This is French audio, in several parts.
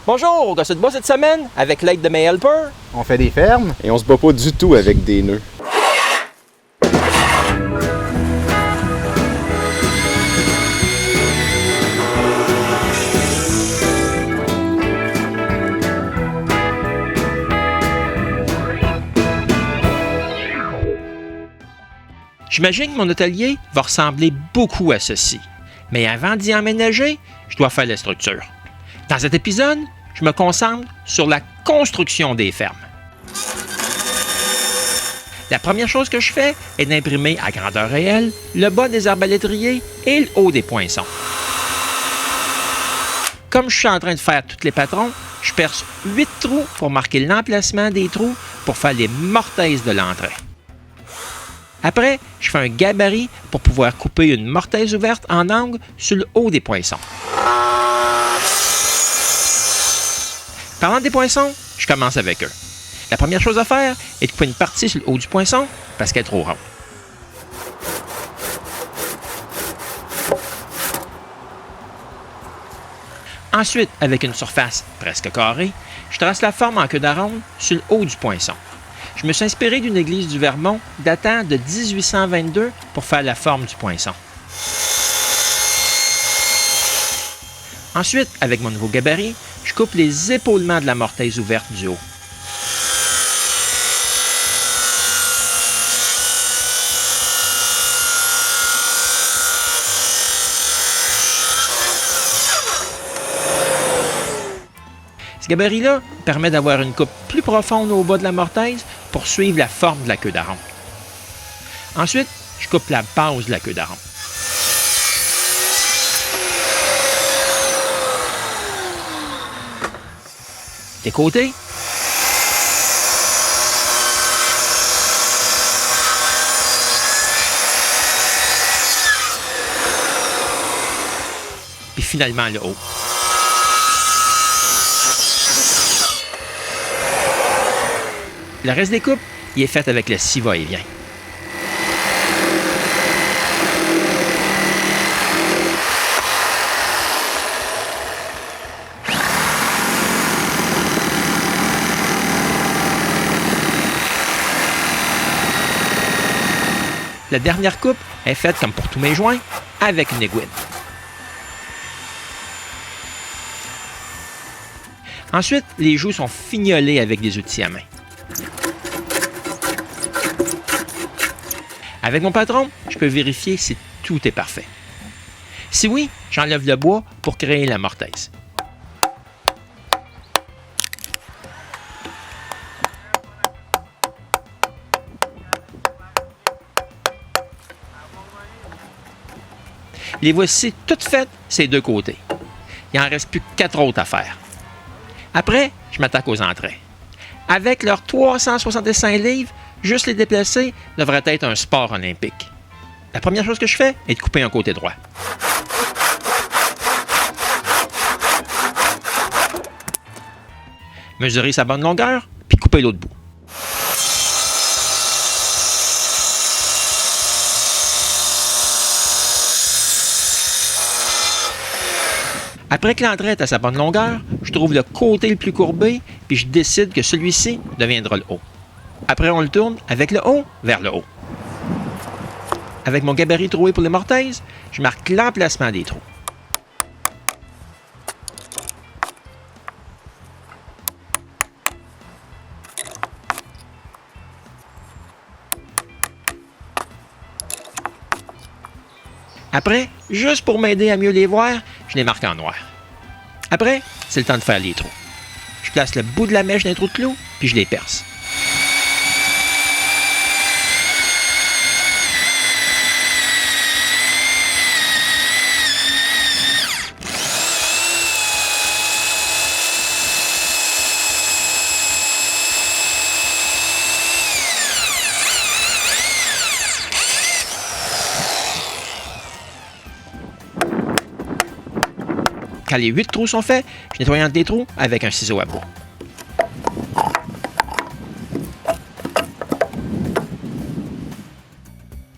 Bonjour, au Gossette Bois cette semaine, avec l'aide de mes helpers. On fait des fermes. Et on se bat pas du tout avec des nœuds. J'imagine que mon atelier va ressembler beaucoup à ceci. Mais avant d'y emménager, je dois faire la structure. Dans cet épisode, je me concentre sur la construction des fermes. La première chose que je fais est d'imprimer à grandeur réelle le bas des arbalétriers et le haut des poinçons. Comme je suis en train de faire tous les patrons, je perce 8 trous pour marquer l'emplacement des trous pour faire les mortaises de l'entrée. Après, je fais un gabarit pour pouvoir couper une mortaise ouverte en angle sur le haut des poinçons. Parlant des poinçons, je commence avec eux. La première chose à faire est de couper une partie sur le haut du poinçon parce qu'elle est trop ronde. Ensuite, avec une surface presque carrée, je trace la forme en queue d'aronde sur le haut du poinçon. Je me suis inspiré d'une église du Vermont datant de 1822 pour faire la forme du poinçon. Ensuite, avec mon nouveau gabarit, je coupe les épaulements de la mortaise ouverte du haut. Ce gabarit-là permet d'avoir une coupe plus profonde au bas de la mortaise pour suivre la forme de la queue d'aronde. Ensuite, je coupe la base de la queue d'aronde. Des côtés, puis finalement le haut. Le reste des coupes, il est fait avec le scie va-et-vient. La dernière coupe est faite, comme pour tous mes joints, avec une aiguille. Ensuite, les joues sont fignolées avec des outils à main. Avec mon patron, je peux vérifier si tout est parfait. Si oui, j'enlève le bois pour créer la mortaise. Les voici toutes faites, ces deux côtés. Il n'en reste plus que 4 autres à faire. Après, je m'attaque aux entrées. Avec leurs 365 livres, juste les déplacer devrait être un sport olympique. La première chose que je fais est de couper un côté droit. Mesurer sa bonne longueur, puis couper l'autre bout. Après que l'entrée est à sa bonne longueur, je trouve le côté le plus courbé, puis je décide que celui-ci deviendra le haut. Après, on le tourne avec le haut vers le haut. Avec mon gabarit troué pour les mortaises, je marque l'emplacement des trous. Après, juste pour m'aider à mieux les voir, je les marque en noir. Après, c'est le temps de faire les trous. Je place le bout de la mèche d'un trou de clou, puis je les perce. Quand les 8 trous sont faits, je nettoie entre les trous avec un ciseau à bois.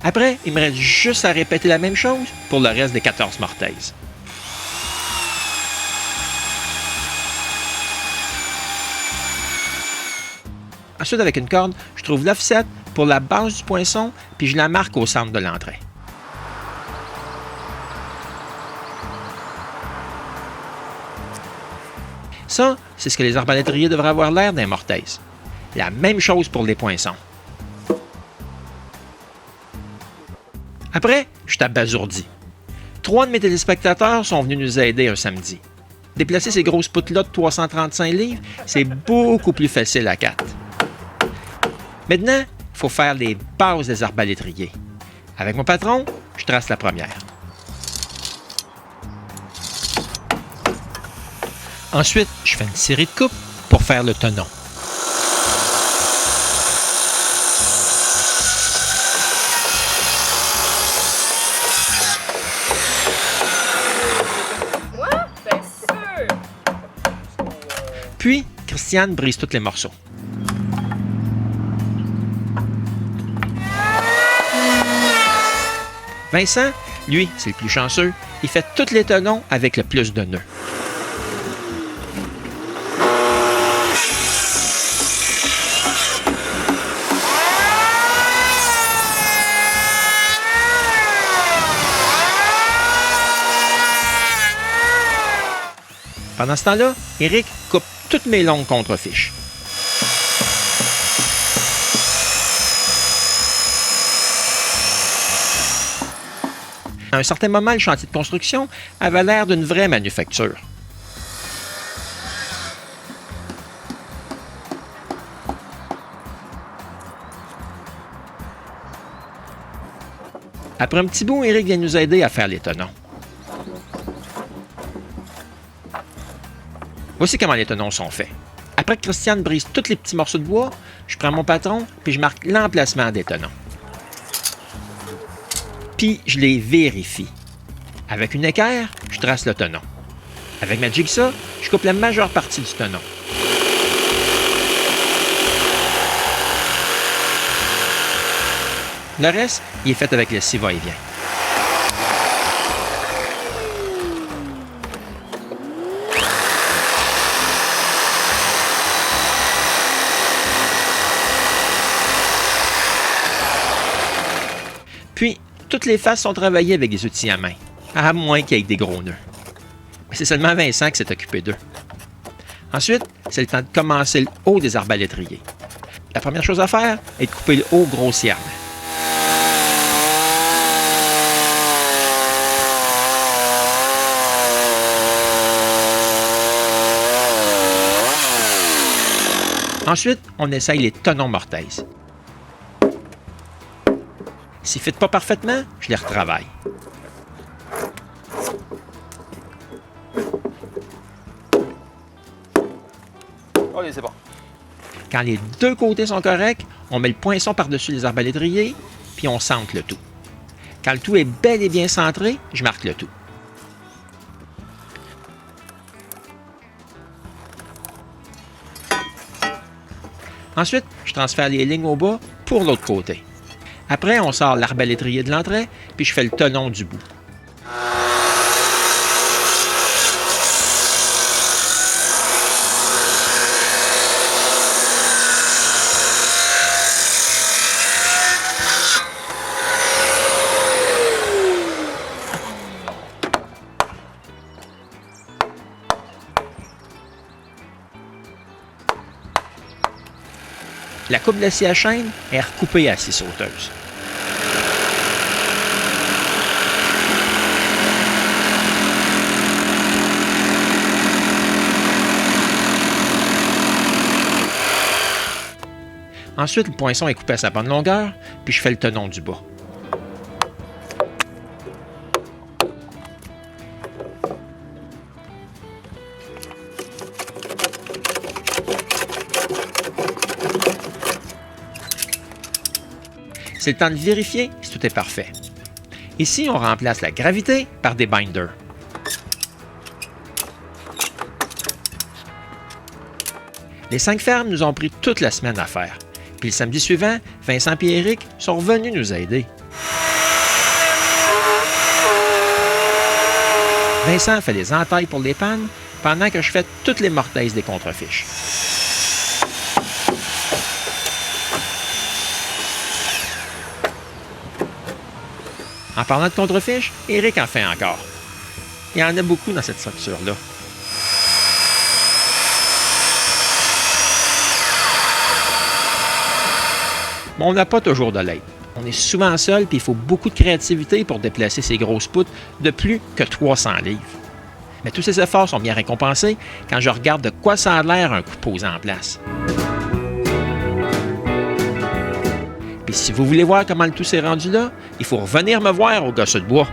Après, il me reste juste à répéter la même chose pour le reste des 14 mortaises. Ensuite, avec une corde, je trouve l'offset pour la base du poinçon, puis je la marque au centre de l'entrée. Ça, c'est ce que les arbalétriers devraient avoir l'air d'un mortaise. La même chose pour les poinçons. Après, je suis abasourdi. 3 de mes téléspectateurs sont venus nous aider un samedi. Déplacer ces grosses poutres-là de 335 livres, c'est beaucoup plus facile à 4. Maintenant, il faut faire les bases des arbalétriers. Avec mon patron, je trace la première. Ensuite, je fais une série de coupes pour faire le tenon. Puis, Christiane brise tous les morceaux. Vincent, lui, c'est le plus chanceux, il fait tous les tenons avec le plus de nœuds. Pendant ce temps-là, Éric coupe toutes mes longues contrefiches. À un certain moment, le chantier de construction avait l'air d'une vraie manufacture. Après un petit bout, Éric vient nous aider à faire les tenons. Voici comment les tenons sont faits. Après que Christiane brise tous les petits morceaux de bois, je prends mon patron puis je marque l'emplacement des tenons. Puis je les vérifie. Avec une équerre, je trace le tenon. Avec ma jigsaw, je coupe la majeure partie du tenon. Le reste, il est fait avec le scie va-et-vient. Puis, toutes les faces sont travaillées avec des outils à main, à moins qu'il y ait des gros nœuds. Mais c'est seulement Vincent qui s'est occupé d'eux. Ensuite, c'est le temps de commencer le haut des arbalétriers. La première chose à faire est de couper le haut grossièrement. Ensuite, on essaye les tenons mortaises. S'ils ne fitent pas parfaitement, je les retravaille. OK, c'est bon. Quand les deux côtés sont corrects, on met le poinçon par-dessus les arbalétriers, puis on centre le tout. Quand le tout est bel et bien centré, je marque le tout. Ensuite, je transfère les lignes au bas pour l'autre côté. Après, on sort l'arbalétrier de l'entrée, puis je fais le tenon du bout. La coupe d'acier à chaîne est recoupée à scie sauteuse. Ensuite, le poinçon est coupé à sa bonne longueur, puis je fais le tenon du bas. C'est le temps de vérifier si tout est parfait. Ici, on remplace la gravité par des binders. Les 5 fermes nous ont pris toute la semaine à faire. Puis le samedi suivant, Vincent et Éric sont revenus nous aider. Vincent fait les entailles pour les pannes pendant que je fais toutes les mortaises des contrefiches. En parlant de contrefiche, Éric en fait encore. Il y en a beaucoup dans cette structure-là. Mais on n'a pas toujours de l'aide. On est souvent seul et il faut beaucoup de créativité pour déplacer ces grosses poutres de plus que 300 livres. Mais tous ces efforts sont bien récompensés quand je regarde de quoi ça a l'air un coup posé en place. Puis si vous voulez voir comment le tout s'est rendu là, il faut revenir me voir au Gosseux de bois.